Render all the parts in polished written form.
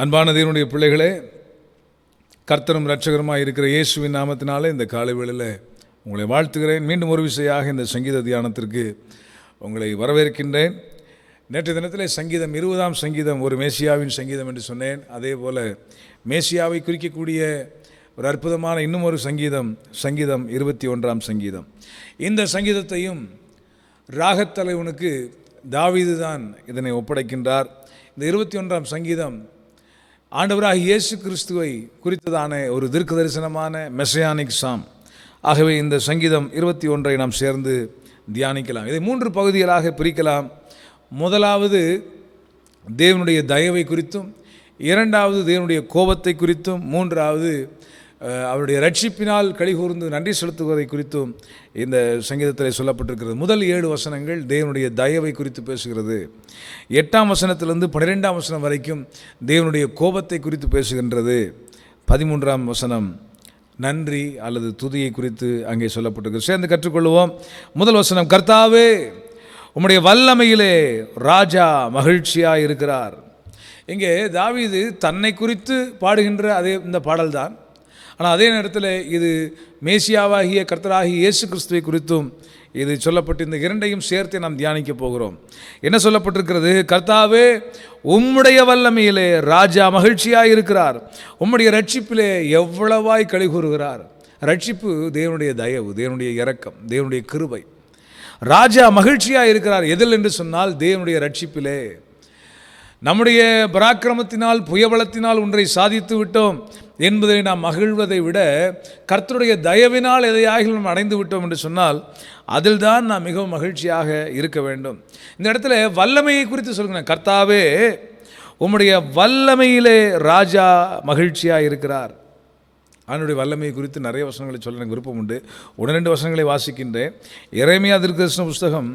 அன்பான தேவனுடைய பிள்ளைகளே, கர்த்தரும் இரட்சகருமாய் இருக்கிற இயேசுவின் நாமத்தினாலே இந்த காலை வேளையில் உங்களை வாழ்த்துகிறேன். மீண்டும் ஒரு விசையாக இந்த சங்கீத தியானத்திற்கு உங்களை வரவேற்கின்றேன். நேற்று தினத்திலே சங்கீதம் 20ஆம் சங்கீதம் ஒரு மேசியாவின் சங்கீதம் என்று சொன்னேன். அதே போல் மேசியாவை குறிக்கக்கூடிய ஒரு அற்புதமான இன்னும் ஒரு சங்கீதம் 21ஆம் சங்கீதம். இந்த சங்கீதத்தையும் ராகத்தலைவனுக்கு தாவீது தான் இதனை ஒப்படைக்கின்றார். இந்த 21ஆம் சங்கீதம் ஆண்டவராக இயேசு கிறிஸ்துவை குறித்ததான ஒரு தீர்க்க தரிசனமான மெசியானிக் சாம். ஆகவே இந்த சங்கீதம் 21ஐ நாம் சேர்ந்து தியானிக்கலாம். இதை 3 பகுதிகளாக பிரிக்கலாம். முதலாவது தேவனுடைய தயவை குறித்தும், இரண்டாவது தேவனுடைய கோபத்தை குறித்தும், மூன்றாவது அவருடைய ரட்சிப்பினால் கலிகூர்ந்து நன்றி செலுத்துவதை குறித்தும் இந்த சங்கீதத்தில் சொல்லப்பட்டிருக்கிறது. முதல் 7 வசனங்கள் தேவனுடைய தயவை குறித்து பேசுகிறது. 8ஆம் வசனத்திலிருந்து 12ஆம் வசனம் வரைக்கும் தேவனுடைய கோபத்தை குறித்து பேசுகின்றது. 13ஆம் வசனம் நன்றி அல்லது துதியை குறித்து அங்கே சொல்லப்பட்டிருக்கிறது. சேர்ந்து கற்றுக்கொள்வோம். முதல் வசனம், கர்த்தாவே உம்முடைய வல்லமையிலே ராஜா மகிழ்ச்சியாக இருக்கிறார். இங்கே தாவீது தன்னை குறித்து பாடுகின்ற அதே இந்த பாடல்தான். ஆனால் அதே நேரத்தில் இது மேசியாவாகிய கர்த்தராகிய இயேசு கிறிஸ்துவை குறித்தும் இது சொல்லப்பட்டு இந்த இரண்டையும் சேர்த்து நாம் தியானிக்க போகிறோம். என்ன சொல்லப்பட்டிருக்கிறது? கர்த்தாவே உம்முடைய வல்லமையிலே ராஜா மகிழ்ச்சியாக இருக்கிறார், உம்முடைய ரட்சிப்பிலே எவ்வளவாய் களி கூறுகிறார். ரட்சிப்பு தேவனுடைய தயவு, தேவனுடைய இரக்கம், தேவனுடைய கிருபை. ராஜா மகிழ்ச்சியாக இருக்கிறார் எதில் என்று சொன்னால் தேவனுடைய ரட்சிப்பிலே. நம்முடைய பராக்கிரமத்தினால் புயபலத்தினால் ஒன்றை சாதித்து விட்டோம் என்பதை நாம் மகிழ்வதை விட கர்த்தருடைய தயவினால் எதையாக நாம் அடைந்து விட்டோம் என்று சொன்னால் அதில் தான் நாம் மிகவும் மகிழ்ச்சியாக இருக்க வேண்டும். இந்த இடத்துல வல்லமையை குறித்து சொல்கிறேன். கர்த்தாவே உம்முடைய வல்லமையிலே ராஜா மகிழ்ச்சியாக இருக்கிறார். அவனுடைய வல்லமையை குறித்து நிறைய வசனங்களை சொல்ல எனக்கு விருப்பம் உண்டு. 1-2 வசனங்களை வாசிக்கின்றேன். எரேமியா தீர்க்கதரிசன புஸ்தகம்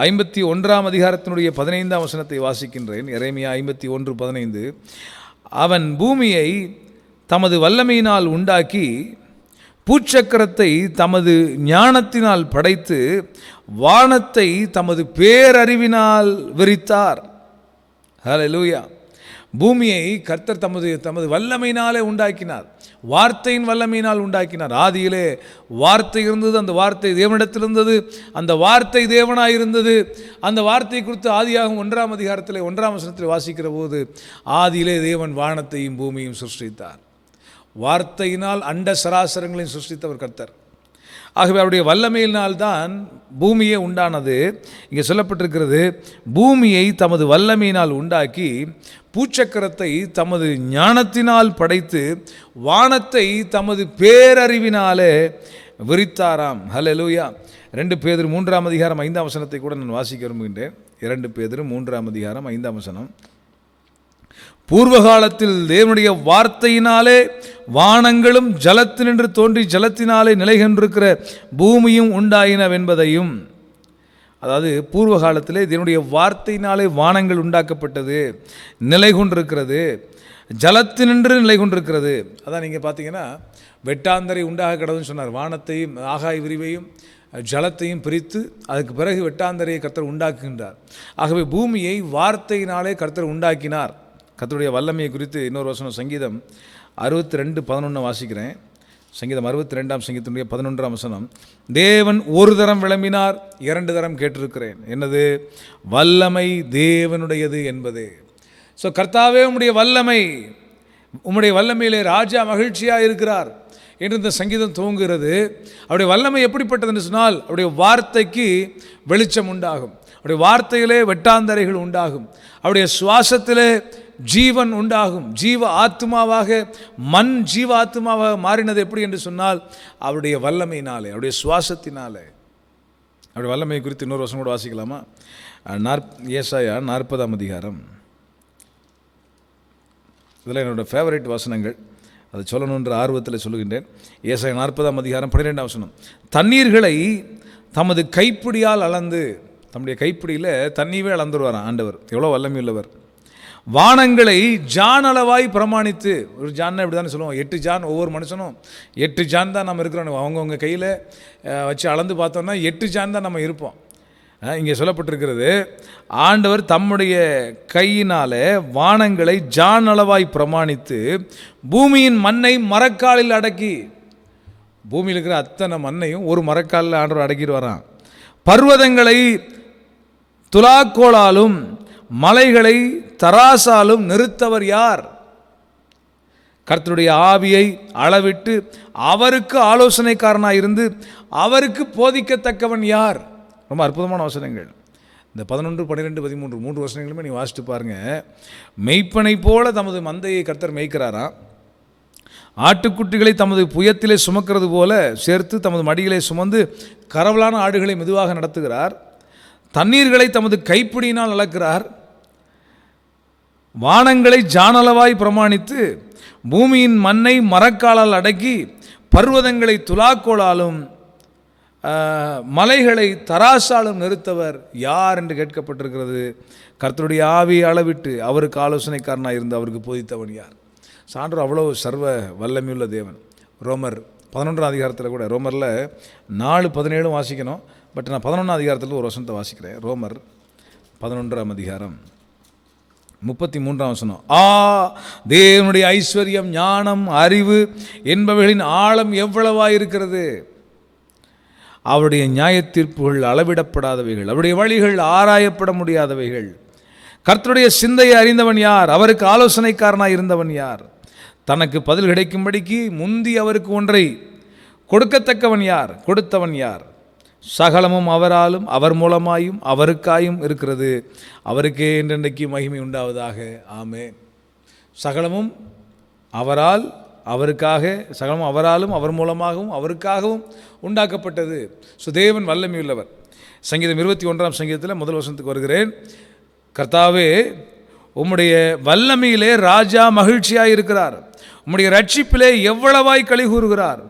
51ஆம் அதிகாரத்தினுடைய 15ஆம் வசனத்தை வாசிக்கின்றேன். எரேமியா 51:15. அவன் பூமியை தமது வல்லமையினால் உண்டாக்கி பூச்சக்கரத்தை தமது ஞானத்தினால் படைத்து வானத்தை தமது பேரறிவினால் விரித்தார். ஹல்லேலூயா. பூமியை கர்த்தர் தமது வல்லமையினாலே உண்டாக்கினார், வார்த்தையின் வல்லமையினால் உண்டாக்கினார். ஆதியிலே வார்த்தை இருந்தது, அந்த வார்த்தை தேவனிடத்தில் இருந்தது, அந்த வார்த்தை தேவனாய் இருந்தது. அந்த வார்த்தை குறித்து ஆதியாகமம் 1ஆம் அதிகாரத்தில் 1ஆம் வசனத்தில் வாசிக்கிற போது ஆதியிலே தேவன் வானத்தையும் பூமியையும் சிருஷ்டித்தார். வார்த்தையினால் அண்ட சராசரங்களையும் சிருஷ்டித்தவர் கர்த்தர். ஆகவே அவருடைய வல்லமையினால்தான் பூமியே உண்டானது. இங்கே சொல்லப்பட்டிருக்கிறது, பூமியை தமது வல்லமையினால் உண்டாக்கி பூச்சக்கரத்தை தமது ஞானத்தினால் படைத்து வானத்தை தமது பேரறிவினாலே விரித்தாராம். ஹல்லேலூயா. 2 பேதுரு 3ஆம் அதிகாரம் 5ஆம் வசனத்தை கூட நான் வாசிக்க விரும்புகின்றேன். 2 பேதுரு 3ஆம் அதிகாரம் 5ஆம் வசனம். பூர்வ காலத்தில் தேவனுடைய வார்த்தையினாலே வானங்களும் ஜலத்தினின்று தோன்றி ஜலத்தினாலே நிலை கொண்டிருக்கிற பூமியும் உண்டாயினவென்பதையும், அதாவது பூர்வ காலத்திலே தேவனுடைய வார்த்தையினாலே வானங்கள் உண்டாக்கப்பட்டது, நிலை கொண்டிருக்கிறது, ஜலத்தினின்று நிலை கொண்டிருக்கிறது. அதான் நீங்கள் பார்த்தீங்கன்னா வெட்டாந்தரை உண்டாக கடவுள்னு சொன்னார். வானத்தையும் ஆகாய விரிவையும் ஜலத்தையும் பிரித்து அதுக்கு பிறகு வெட்டாந்தரையை கர்த்தர் உண்டாக்குகின்றார். ஆகவே பூமியை வார்த்தையினாலே கர்த்தர் உண்டாக்கினார். கர்த்தருடைய வல்லமையை குறித்து இன்னொரு வசனம் சங்கீதம் 62:11 வாசிக்கிறேன். சங்கீதம் 62ஆம் சங்கீதத்தினுடைய 11ஆம் வசனம். தேவன் ஒரு தரம் விளம்பினார், 2 தரம் கேட்டிருக்கிறேன். என்னது? வல்லமை தேவனுடையது என்பதே. ஸோ கர்த்தாவே உம்முடைய வல்லமை, உம்முடைய வல்லமையிலே ராஜா மகிழ்ச்சியாக இருக்கிறார் என்று இந்த சங்கீதம் துவங்குகிறது. அவருடைய வல்லமை எப்படிப்பட்டது என்று சொன்னால் அவருடைய வார்த்தைக்கு வெளிச்சம் உண்டாகும், அவருடைய வார்த்தையிலே வெட்டாந்தரைகள் உண்டாகும், அவருடைய சுவாசத்திலே ஜீவன் உண்டாகும். ஜீவ ஆத்மாவாக மண் ஜீவ ஆத்மாவாக மாறினது எப்படி என்று சொன்னால் அவருடைய வல்லமையினாலே, அவருடைய சுவாசத்தினாலே. அவருடைய வல்லமையை குறித்து இன்னொரு வசனம் கூட வாசிக்கலாமா? ஏசாயா 40ஆம் அதிகாரம். இதில் என்னோடய ஃபேவரட் வசனங்கள், அதை சொல்லணுன்ற ஆர்வத்தில் சொல்லுகின்றேன். ஏசாயா 40ஆம் அதிகாரம் 12ஆம் வசனம். தண்ணீர்களை தமது கைப்பிடியால் அளந்து, தம்முடைய கைப்பிடியில் தண்ணீரே அளந்துருவாராம் ஆண்டவர். எவ்வளோ வல்லமை உள்ளவர். வானங்களை ஜான் அளவாய் பிரமாணித்து, ஒரு ஜான்னா இப்படி தானே சொல்லுவோம், 8 ஜான். ஒவ்வொரு மனுஷனும் 8 ஜான் தான் நம்ம இருக்கிறோம். அவங்கவுங்க கையில் வச்சு அளந்து பார்த்தோம்னா 8 ஜான் தான் நம்ம இருப்போம். இங்கே சொல்லப்பட்டிருக்கிறது, ஆண்டவர் தம்முடைய கையினாலே வானங்களை ஜான் அளவாய் பிரமாணித்து பூமியின் மண்ணை மரக்காலில் அடக்கி, பூமியில் இருக்கிற அத்தனை மண்ணையும் ஒரு மரக்காலில் ஆண்டவர் அடக்கிட்டு வரான். பர்வதங்களை துலாக்கோளாலும் மலைகளை தராசாலும் நிறுத்தவர் யார்? கர்த்தருடைய ஆவியை அளவிட்டு அவருக்கு ஆலோசனைக்காரனாக இருந்து அவருக்கு போதிக்கத்தக்கவன் யார்? ரொம்ப அற்புதமான வசனங்கள். இந்த 11, 12, 13 3 வசனங்களுமே நீ வாசிட்டு பாருங்கள். மெய்ப்பனை போல தமது மந்தையை கர்த்தர் மேய்க்கிறாராம். ஆட்டுக்குட்டிகளை தமது புயத்திலே சுமக்கிறது போல சேர்த்து தமது மடிகளை சுமந்து கரவலான ஆடுகளை மெதுவாக நடத்துகிறார். தண்ணீர்களை தமது கைப்பிடியினால் அளக்கிறார். வானங்களை ஜானளவாய் பிரமாணித்து பூமியின் மண்ணை மரக்காலால் அடக்கி பர்வதங்களை துலாக்கோளாலும் மலைகளை தராசாலும் நிறுத்தவர் யார் என்று கேட்கப்பட்டிருக்கிறது. கர்த்தருடைய ஆவியை அளவிட்டு அவருக்கு ஆலோசனைக்காரனாக இருந்து அவருக்கு போதித்தவன் யார்? சான்று அவ்வளோ சர்வ வல்லமையுள்ள தேவன். ரோமர் 11ஆம் அதிகாரத்தில் கூட, ரோமரில் 4:17 வாசிக்கணும், பட் நான் 11ஆம் அதிகாரத்தில் ஒரு வசனத்தை வாசிக்கிறேன். ரோமர் 11ஆம் அதிகாரம் 33ஆம் வசனம். தேவனுடைய ஐஸ்வர்யம், ஞானம், அறிவு என்பவைகளின் ஆழம் எவ்வளவாயிருக்கிறது! அவருடைய நியாயத்தீர்ப்புகள் அளவிடப்படாதவைகள், அவருடைய வழிகள் ஆராயப்பட முடியாதவைகள். கர்த்தருடைய சிந்தையை அறிந்தவன் யார்? அவருக்கு ஆலோசனைக்காரனாக இருந்தவன் யார்? தனக்கு பதில் கிடைக்கும்படிக்கு முந்தி அவருக்கு ஒன்றை கொடுக்கத்தக்கவன் யார்? கொடுத்தவன் யார்? சகலமும் அவராலும் அவர் மூலமாயும் அவருக்காயும் இருக்கிறது. அவருக்கே என்றென்றைக்கு மகிமை உண்டாவதாக. ஆமென். சகலமும் அவரால், அவருக்காக, சகலமும் அவராலும் அவர் மூலமாகவும் அவருக்காகவும் உண்டாக்கப்பட்டது. தேவன் வல்லமையுள்ளவர். சங்கீதம் 21ஆம் சங்கீதத்தில் முதல் வசனத்துக்கு வருகிறேன். கர்த்தாவே, உம்முடைய வல்லமையிலே ராஜா மகிழ்ச்சியாக இருக்கிறார், உம்முடைய ரட்சிப்பிலே எவ்வளவாய் களி கூறுகிறார்.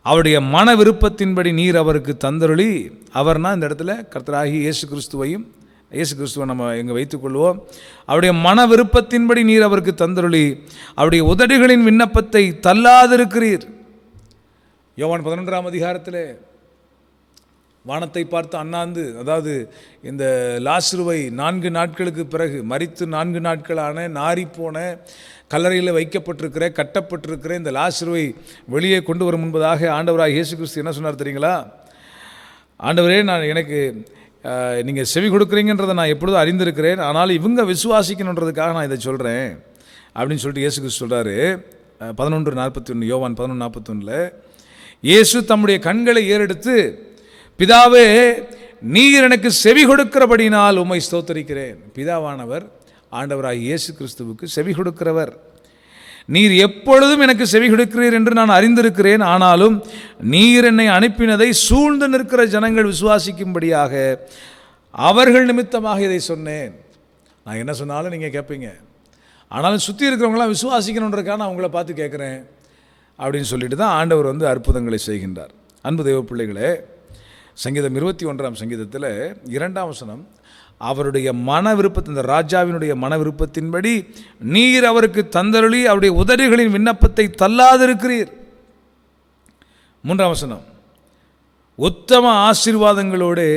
அவருடைய மன விருப்பத்தின்படி நீர் அவருக்கு தந்தருளி, அவர்னா இந்த இடத்துல கர்த்தராகி இயேசு கிறிஸ்துவை நம்ம எங்கே வைத்துக்கொள்வோம். அவருடைய மன விருப்பத்தின்படி நீர் அவருக்கு தந்தருளி அவருடைய உதடுகளின் விண்ணப்பத்தை தள்ளாதிருக்கிறீர். யோவான் 11ஆம் அதிகாரத்தில் வானத்தை பார்த்து அண்ணாந்து, அதாவது இந்த லாசருவை 4 நாட்களுக்கு பிறகு மரித்து 4 நாட்களான நாரிப்போன கல்லறையில் வைக்கப்பட்டிருக்கிற கட்டப்பட்டிருக்கிற இந்த லாசருவை வெளியே கொண்டு வரும் முன்பதாக ஆண்டவராக இயேசு கிறிஸ்து என்ன சொன்னார் தெரியுங்களா? ஆண்டவரே, எனக்கு நீங்கள் செவி கொடுக்குறீங்கன்றதை நான் எப்பொழுதும் அறிந்திருக்கிறேன், ஆனால் இவங்க விசுவாசிக்கணுன்றதுக்காக நான் இதை சொல்கிறேன் அப்படின்னு சொல்லிட்டு இயேசு கிறிஸ்து சொல்கிறாரு. 11:41, யோவான் 11:41, இயேசு தம்முடைய கண்களை ஏறெடுத்து, பிதாவே, நீர் எனக்கு செவி கொடுக்கிறபடினால் உம்மை ஸ்தோத்தரிக்கிறேன். பிதாவானவர் ஆண்டவராக இயேசு கிறிஸ்துவுக்கு செவி கொடுக்கிறவர். நீர் எப்பொழுதும் எனக்கு செவி கொடுக்கிறீர் என்று நான் அறிந்திருக்கிறேன், ஆனாலும் நீர் என்னை அனுப்பினதை சூழ்ந்து நிற்கிற ஜனங்கள் விசுவாசிக்கும்படியாக அவர்கள் நிமித்தமாக இதை சொன்னேன். நான் என்ன சொன்னாலும் நீங்கள் கேட்பீங்க, ஆனாலும் சுற்றி இருக்கிறவங்களாம் விசுவாசிக்கணுன்றதுக்காக நான் உங்களை பார்த்து கேட்குறேன் அப்படின்னு சொல்லிட்டு தான் ஆண்டவர் அற்புதங்களை செய்கின்றார். அன்பு தெய்வ பிள்ளைகளே, சங்கீதம் 21ஆம் சங்கீதத்தில் 2ஆம் வசனம், அவருடைய மன விருப்பத்தின், இந்த ராஜாவினுடைய மன விருப்பத்தின்படி நீர் அவருக்கு தந்தருளி அவருடைய உதடுகளின் விண்ணப்பத்தை தள்ளாதிருக்கிறீர். 3ஆம் வசனம், உத்தம ஆசீர்வாதங்களோடு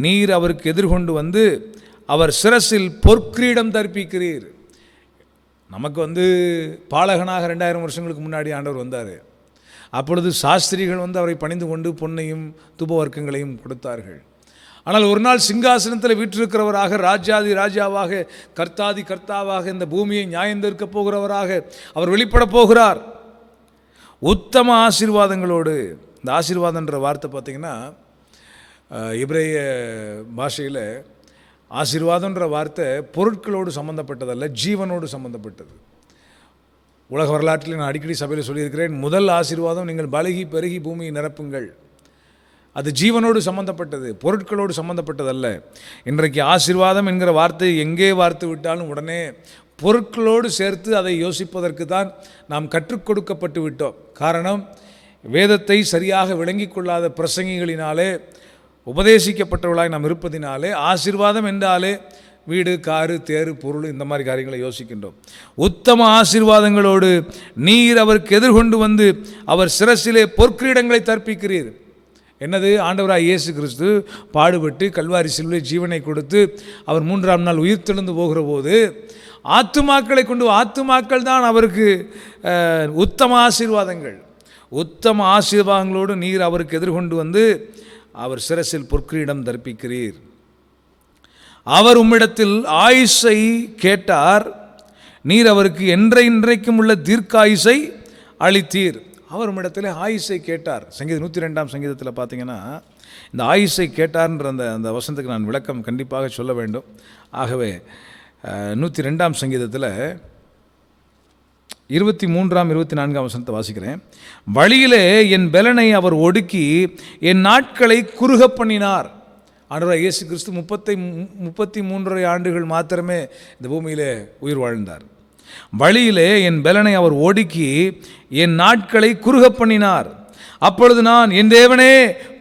நீர் அவருக்கு எதிர்கொண்டு வந்து அவர் சிரசில் பொற்கிரீடம் தரிப்பிக்கிறீர். நமக்கு பாலகனாக 2000 வருஷங்களுக்கு முன்னாடி ஆண்டவர் வந்தார். அப்பொழுது சாஸ்திரிகள் அவரை பணிந்து கொண்டு பொன்னையும் தூபவர்க்கங்களையும் கொடுத்தார்கள். ஆனால் ஒரு நாள் சிங்காசனத்தில் வீற்றிருக்கிறவராக, ராஜாதி ராஜாவாக, கர்த்தாதி கர்த்தாவாக, இந்த பூமியை நியாயந்தீர்க்க போகிறவராக அவர் வெளிப்பட போகிறார். உத்தம ஆசீர்வாதங்களோடு. இந்த ஆசீர்வாதன்ற வார்த்தை பார்த்திங்கன்னா எபிரேய பாஷையில் ஆசீர்வாதன்ற வார்த்தை பொருட்களோடு சம்மந்தப்பட்டதல்ல, ஜீவனோடு சம்மந்தப்பட்டது. உலக வரலாற்றில் நான் அடிக்கடி சபையில் சொல்லியிருக்கிறேன், முதல் ஆசீர்வாதம் நீங்கள் பலகி பெருகி பூமியை நிரப்புங்கள். அது ஜீவனோடு சம்மந்தப்பட்டது, பொருட்களோடு சம்மந்தப்பட்டதல்ல. இன்றைக்கு ஆசீர்வாதம் என்கிற வார்த்தை எங்கே வார்த்து விட்டாலும் உடனே பொருட்களோடு சேர்த்து அதை யோசிப்பதற்கு தான் நாம் கற்றுக் கொடுக்கப்பட்டு விட்டோம். காரணம், வேதத்தை சரியாக விளங்கி கொள்ளாத பிரசங்கிகளினாலே, உபதேசிக்கப்பட்டவர்களாய் நாம் இருப்பதினாலே ஆசீர்வாதம் என்றாலே வீடு, காரு, தேரு, பொருள், இந்த மாதிரி காரியங்களை யோசிக்கின்றோம். உத்தம ஆசீர்வாதங்களோடு நீர் அவருக்கு எதிர்கொண்டு வந்து அவர் சிரசிலே பொற்கிரீடங்களை தர்ப்பிக்கிறீர். என்னது? ஆண்டவராய் இயேசு கிறிஸ்து பாடுபட்டு கல்வாரி சிலுவையில் ஜீவனை கொடுத்து அவர் 3ஆம் நாள் உயிர் தெழுந்து போகிற போது ஆத்துமாக்களை கொண்டு, ஆத்துமாக்கள் தான் அவருக்கு உத்தம ஆசீர்வாதங்கள். உத்தம ஆசீர்வாதங்களோடு நீர் அவருக்கு எதிர்கொண்டு வந்து அவர் சிரசில் பொற்கிரீடம் தரிப்பிக்கிறீர். அவர் உம்மிடத்தில் ஆயுசை கேட்டார், நீர் அவருக்கு இன்றைக்கும் உள்ள தீர்க்காயுசை அளித்தீர். அவர் உம்மிடத்தில் ஆயுசை கேட்டார். சங்கீதம் 102ஆம் சங்கீதத்தில் பார்த்தீங்கன்னா இந்த ஆயுசை கேட்டார்ன்ற அந்த வசனத்துக்கு நான் விளக்கம் கண்டிப்பாக சொல்ல வேண்டும். ஆகவே 102ஆம் சங்கீதத்தில் 23ஆம் 24ஆம் வசனத்தை வாசிக்கிறேன். வழியிலே என் பெலனை அவர் ஒடுக்கி என் நாட்களை குறுக பண்ணினார். ஆண்டவராகிய இயேசு கிறிஸ்து 33 ஆண்டுகள் மாத்திரமே இந்த பூமியிலே உயிர் வாழ்ந்தார். வழியிலே என் பெலனை அவர் ஒடுக்கி என் நாட்களை குறுக பண்ணினார். அப்பொழுது நான், என் தேவனே,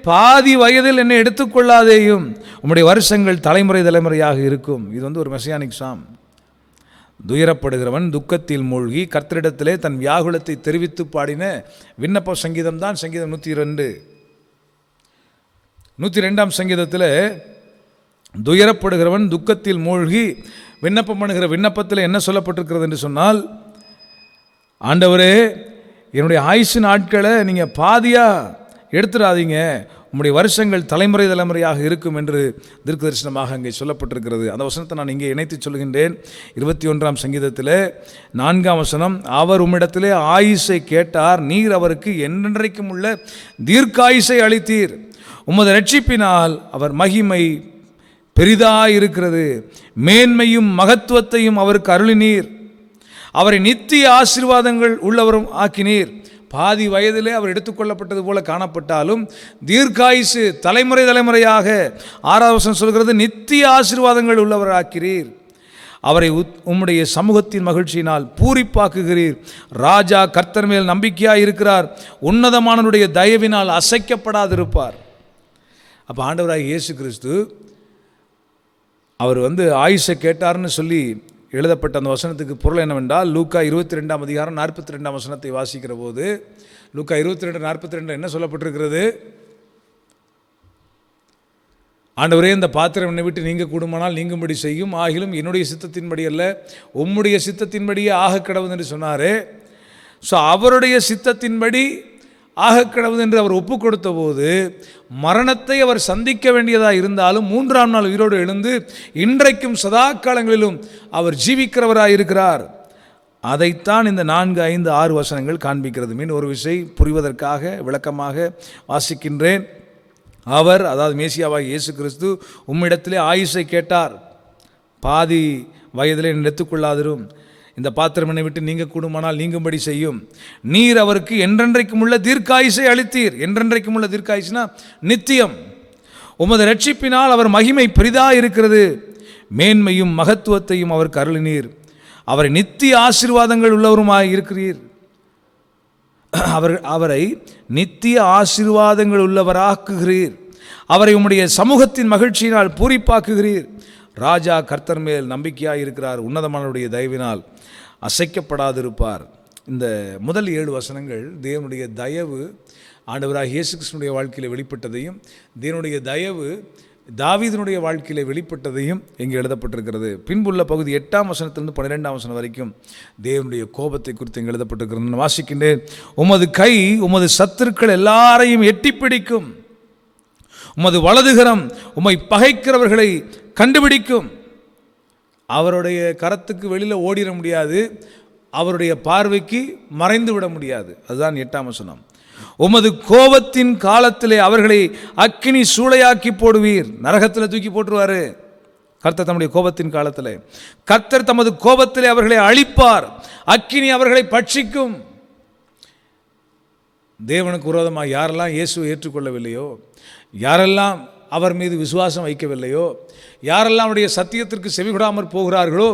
பாதி வயதில் என்னை எடுத்துக்கொள்ளாதேயும், உம்முடைய வருஷங்கள் தலைமுறை தலைமுறையாக இருக்கும். இது ஒரு மெசியானிக் சாம். துயரப்படுகிறவன் துக்கத்தில் மூழ்கி கர்த்தரிடத்திலே தன் வியாகுலத்தை தெரிவித்து பாடின விண்ணப்ப சங்கீதம் தான் சங்கீதம் 102. 102ஆம் சங்கீதத்தில் துயரப்படுகிறவன் துக்கத்தில் மூழ்கி விண்ணப்பம் பண்ணுகிற விண்ணப்பத்தில் என்ன சொல்லப்பட்டிருக்கிறது என்று சொன்னால், ஆண்டவரே, என்னுடைய ஆயுசு நாட்களை நீங்கள் பாதியாக எடுத்துடாதீங்க, உம்முடைய வருஷங்கள் தலைமுறை தலைமுறையாக இருக்கும் என்று தீர்க்க தரிசனமாக அங்கே சொல்லப்பட்டிருக்கிறது. அந்த வசனத்தை நான் இங்கே இணைத்து சொல்கின்றேன். 21ஆம் சங்கீதத்தில் 4ஆம் வசனம், அவர் உம்மிடத்திலே ஆயுசை கேட்டார், நீர் அவருக்கு என்றென்றைக்கும் உள்ள தீர்க்காயுசை அளித்தீர். உமது ரட்சிப்பினால் அவர் மகிமை பெரிதாயிருக்கிறது, மேன்மையும் மகத்துவத்தையும் அவருக்கு அருளினீர். அவரை நித்திய ஆசீர்வாதங்கள் உள்ளவரும் ஆக்கினீர். பாதி வயதிலே அவர் எடுத்துக்கொள்ளப்பட்டது போல காணப்பட்டாலும் தீர்க்காயுசு தலைமுறை தலைமுறையாக, 6ஆம் வசனம் சொல்கிறது, நித்திய ஆசீர்வாதங்கள் உள்ளவர் ஆக்கிறீர். அவரை உம்முடைய சமூகத்தின் மகிழ்ச்சியினால் பூரிப்பாக்குகிறீர். ராஜா கர்த்தர் மேல் நம்பிக்கையாக இருக்கிறார், உன்னதமானவருடைய தயவினால் அசைக்கப்படாதிருப்பார். அப்போ ஆண்டவராகிய இயேசு கிறிஸ்து அவர் ஆயுசை கேட்டார்னு சொல்லி எழுதப்பட்ட அந்த வசனத்துக்கு பொருள் என்னவென்றால், லூக்கா 22ஆம் அதிகாரம் 42ஆம் வசனத்தை வாசிக்கிற போது லூக்கா 22:42 என்ன சொல்லப்பட்டிருக்கிறது? ஆண்டவரே, இந்த பாத்திரம் என்னை விட்டு நீங்க கூடுமானால் நீங்கும்படி செய்யும், ஆகிலும் என்னுடைய சித்தத்தின்படி அல்ல உம்முடைய சித்தத்தின்படியே ஆக கடவுது என்று சொன்னாரே. ஸோ அவருடைய சித்தத்தின்படி ஆக கடவுது என்று அவர் ஒப்பு கொடுத்த போது மரணத்தை அவர் சந்திக்க வேண்டியதாக இருந்தாலும் 3ஆம் நாள் உயிரோடு எழுந்து இன்றைக்கும் சதா காலங்களிலும் அவர் ஜீவிக்கிறவராக இருக்கிறார். அதைத்தான் இந்த 4, 5, 6 வசனங்கள் காண்பிக்கிறது. மீன் ஒரு விசை புரிவதற்காக விளக்கமாக வாசிக்கின்றேன். அவர், அதாவது மேசியாவாகிய இயேசு கிறிஸ்து, உம்மிடத்திலே ஆயுசை கேட்டார், பாதி வயதிலே எடுத்துக்கொள்ளாதிரும், இந்த பாத்திரம் என்னை விட்டு நீங்க கூடுமானால் நீங்கும்படி செய்யும், நீர் அவருக்கு என்றென்றைக்கும் உள்ள தீர்க்காயுசை அளித்தீர். என்றென்றைக்கும் உள்ள தீர்க்காயுசுனா நித்தியம். உமது ரட்சிப்பினால் அவர் மகிமை பெரிதாக இருக்கிறது, மேன்மையும் மகத்துவத்தையும் அவருக்கு அருளினீர். அவரை நித்திய ஆசீர்வாதங்கள் உள்ளவருமாய் இருக்கிறீர். அவரை நித்திய ஆசீர்வாதங்கள் உள்ளவராக்குகிறீர். அவரை உம்முடைய சமூகத்தின் மகிழ்ச்சியினால் பூரிப்பாக்குகிறீர். ராஜா கர்த்தர் மேல் நம்பிக்கையாக இருக்கிறார், உன்னதமானவருடைய தயவினால் அசைக்கப்படாதிருப்பார். இந்த முதல் 7 வசனங்கள் தேவனுடைய தயவு ஆண்டவராகிய இயேசு கிறிஸ்துவினுடைய வாழ்க்கையில் வெளிப்பட்டதையும், தேவனுடைய தயவு தாவீதினுடைய வாழ்க்கையில் வெளிப்பட்டதையும் இங்கே எழுதப்பட்டிருக்கிறது. பின்புள்ள பகுதி 8ஆம் வசனத்திலிருந்து 12ஆம் வசனம் வரைக்கும் தேவனுடைய கோபத்தை குறித்து இங்கே எழுதப்பட்டிருக்கிறது. நான் வாசிக்கின்றேன். உமது கை உமது சத்துருக்கள் எல்லாரையும் எட்டி பிடிக்கும், உமது வலதுகரம் உம்மை பகைக்கிறவர்களை கண்டுபிடிக்கும். அவருடைய கரத்துக்கு வெளியில் ஓடிட முடியாது, அவருடைய பார்வைக்கு மறைந்து விட முடியாது. அதுதான் 8ஆம் வசனம். உமது கோபத்தின் காலத்திலே அவர்களை அக்கினி சூளையாக்கி போடுவீர். நரகத்தில் தூக்கி போட்டுருவாரு கர்த்தர் தம்முடைய கோபத்தின் காலத்தில். கர்த்தர் தமது கோபத்திலே அவர்களை அழிப்பார், அக்கினி அவர்களை பட்சிக்கும். தேவனுக்கு விரோதமாக யாரெல்லாம் இயேசுவை ஏற்றுக்கொள்ளவில்லையோ, யாரெல்லாம் அவர் மீது விசுவாசம் வைக்கவில்லையோ, யாரெல்லாம் அவருடைய சத்தியத்திற்கு செவிகொடாமற் போகிறார்களோ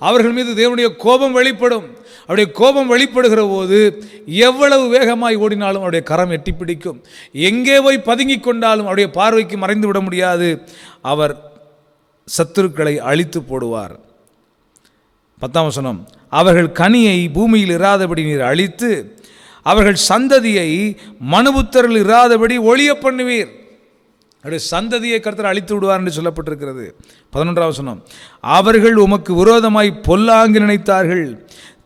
அவர்கள் மீது தேவனுடைய கோபம் வெளிப்படும். அவருடைய கோபம் வெளிப்படுகிற போது எவ்வளவு வேகமாய் ஓடினாலும் அவருடைய கரம் எட்டி பிடிக்கும். எங்கே போய் பதுங்கி கொண்டாலும் அவருடைய பார்வைக்கு மறைந்து விட முடியாது. அவர் சத்துருக்களை அழித்து போடுவார். 10ஆம் வசனம். அவர்கள் கனியை பூமியில் இராதபடி நீர் அழித்து அவர்கள் சந்ததியை மனுபுத்தரில் இராதபடி ஒழிய பண்ணுவீர். அவருடைய சந்ததியை கர்த்தர் அழித்து விடுவார் என்று சொல்லப்பட்டிருக்கிறது. 11வது வசனம், அவர்கள் உமக்கு விரோதமாய் பொல்லாங்கு நினைத்தார்கள்,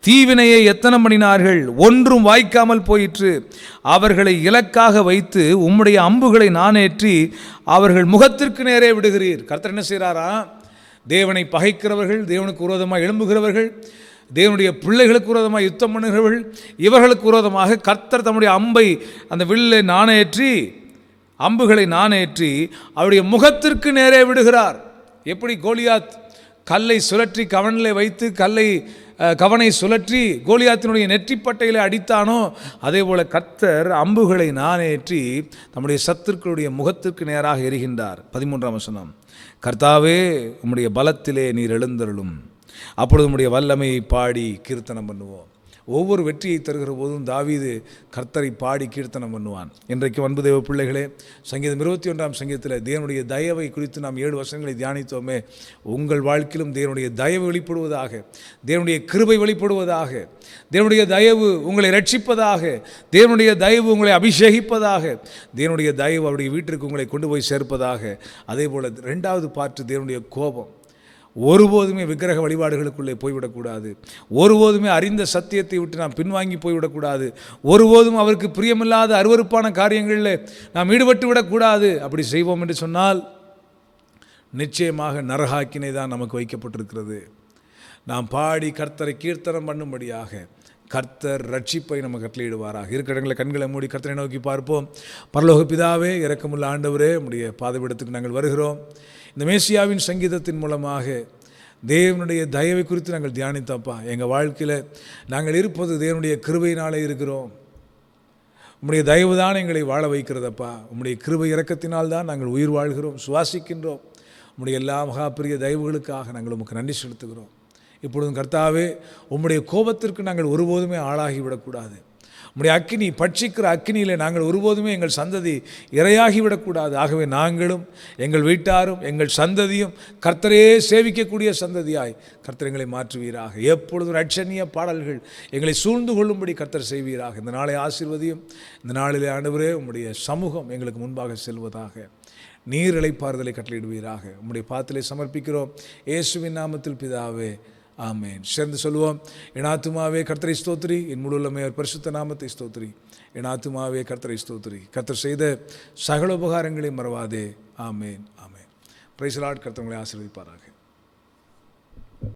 தீவினையை எத்தனை பண்ணினார்கள், ஒன்றும் வாய்க்காமல் போயிற்று. அவர்களை இலக்காக வைத்து உம்முடைய அம்புகளை நானேற்றி அவர்கள் முகத்திற்கு நேரே விடுகிறீர். கர்த்தர் என்ன செய்கிறாரா? தேவனை பகைக்கிறவர்கள், தேவனுக்கு விரோதமாக எழும்புகிறவர்கள், தேவனுடைய பிள்ளைகளுக்கு விரோதமாக யுத்தம் பண்ணுகிறவர்கள், இவர்களுக்கு விரோதமாக கர்த்தர் தம்முடைய அம்பை, அந்த வில்லை நானேற்றி, அம்புகளை நானேற்றி அவருடைய முகத்திற்கு நேரே விடுகிறார். எப்படி கோலியாத் கல்லை சுழற்றி கவனிலே வைத்து கவனை சுழற்றி கோலியாத்தினுடைய நெற்றிப்பட்டையில் அடித்தானோ, அதே போல கர்த்தர் அம்புகளை நானேற்றி நம்முடைய சத்துருக்களுடைய முகத்திற்கு நேராக எரிகின்றார். 13ஆம் வசனம், கர்த்தாவே உம்முடைய பலத்திலே நீர் எழுந்தருளும், அப்பொழுது உம்முடைய வல்லமையை பாடி கீர்த்தனம் பண்ணுவோம். ஒவ்வொரு வெற்றியை தருகிற போதும் தாவீது கர்த்தரை பாடி கீர்த்தனம் பண்ணுவான். இன்றைக்கு அன்பு தேவ பிள்ளைகளே, சங்கீதம் 21ஆம் சங்கீதத்தில் தேவனுடைய தயவை குறித்து நாம் 7 வசனங்களை தியானித்தோமே. உங்கள் வாழ்க்கையிலும் தேவனுடைய தயவு வெளிப்படுவதாக, தேவனுடைய கிருபை வெளிப்படுவதாக, தேவனுடைய தயவு உங்களை ரட்சிப்பதாக, தேவனுடைய தயவு உங்களை அபிஷேகிப்பதாக, தேவனுடைய தயவு அவருடைய வீட்டிற்கு உங்களை கொண்டு போய் சேர்ப்பதாக. அதே போல் 2வது பார்ட்டு தேவனுடைய கோபம். ஒருபோதுமே விக்கிரக வழிபாடுகளுக்குள்ளே போய்விடக்கூடாது. ஒருபோதுமே அறிந்த சத்தியத்தை விட்டு நாம் பின்வாங்கி போய்விடக்கூடாது. ஒருபோதும் அவருக்கு பிரியமில்லாத அருவருப்பான காரியங்களில் நாம் ஈடுபட்டு விடக்கூடாது. அப்படி செய்வோம் என்று சொன்னால் நிச்சயமாக நரகாக்கினை தான் நமக்கு வைக்கப்பட்டிருக்கிறது. நாம் பாடி கர்த்தரை கீர்த்தனம் பண்ணும்படியாக கர்த்தர் ரட்சிப்பை நம்ம கட்டளையிடுவாராக. இருக்கிற இடங்களை கண்களை மூடி கர்த்தரை நோக்கி பார்ப்போம். பரலோக பிதாவே, இரக்கமுள்ள ஆண்டவரே, உம்முடைய பாதபீடத்துக்கு நாங்கள் வருகிறோம். இந்த மேசியாவின் சங்கீதத்தின் மூலமாக தேவனுடைய தயவை குறித்து நாங்கள் தியானித்தோம்ப்பா. எங்கள் வாழ்க்கையில் நாங்கள் இருப்பது தேவனுடைய கிருபையினாலே இருக்கிறோம். உம்முடைய தயவு தான் எங்களை வாழ வைக்கிறதப்பா. உம்முடைய கிருபை இரக்கத்தினால்தான் நாங்கள் உயிர் வாழ்கிறோம், சுவாசிக்கின்றோம். உம்முடைய எல்லா மகாபிரிய தயவுகளுக்காக நாங்கள் உமக்கு நன்றி செலுத்துகிறோம். இப்பொழுதும் கர்த்தாவே, உம்முடைய கோபத்திற்கு நாங்கள் ஒருபோதுமே ஆளாகிவிடக்கூடாது. உம்முடைய அக்கினி, பட்சிக்கிற அக்கினியில் நாங்கள் ஒருபோதுமே எங்கள் சந்ததி இரையாகிவிடக்கூடாது. ஆகவே நாங்களும் எங்கள் வீட்டாரும் எங்கள் சந்ததியும் கர்த்தரையே சேவிக்கக்கூடிய சந்ததியாய் கர்த்தர் எங்களை மாற்றுவீராக. எப்பொழுதும் ரட்சணிய பாடல்கள் எங்களை சூழ்ந்து கொள்ளும்படி கர்த்தர் செய்வீராக. இந்த நாளை ஆசீர்வதியும். இந்த நாளிலே ஆண்டவரே, உம்முடைய சமூகம் எங்களுக்கு முன்பாக செல்வதாக. நீர் இளைப்பாறுதலை கட்டளையிடுவீராக. உம்முடைய பாத்திலே சமர்ப்பிக்கிறோம், இயேசுவின் நாமத்தில் பிதாவே, ஆமேன். சேர்ந்து சொல்லுவோம். என் ஆத்துமாவே கர்த்தரை ஸ்தோத்திரி, என் முழு உள்ளமே அவர் பரிசுத்த நாமத்தை ஸ்தோத்திரி. என் ஆத்துமாவே கர்த்தரை ஸ்தோத்திரி. கர்த்தர் செய்த சகல உபகாரங்களை மறவாதே. ஆமேன், ஆமேன். Praise the Lord. கர்த்தர் உங்களை ஆசீர்வதிப்பாராக.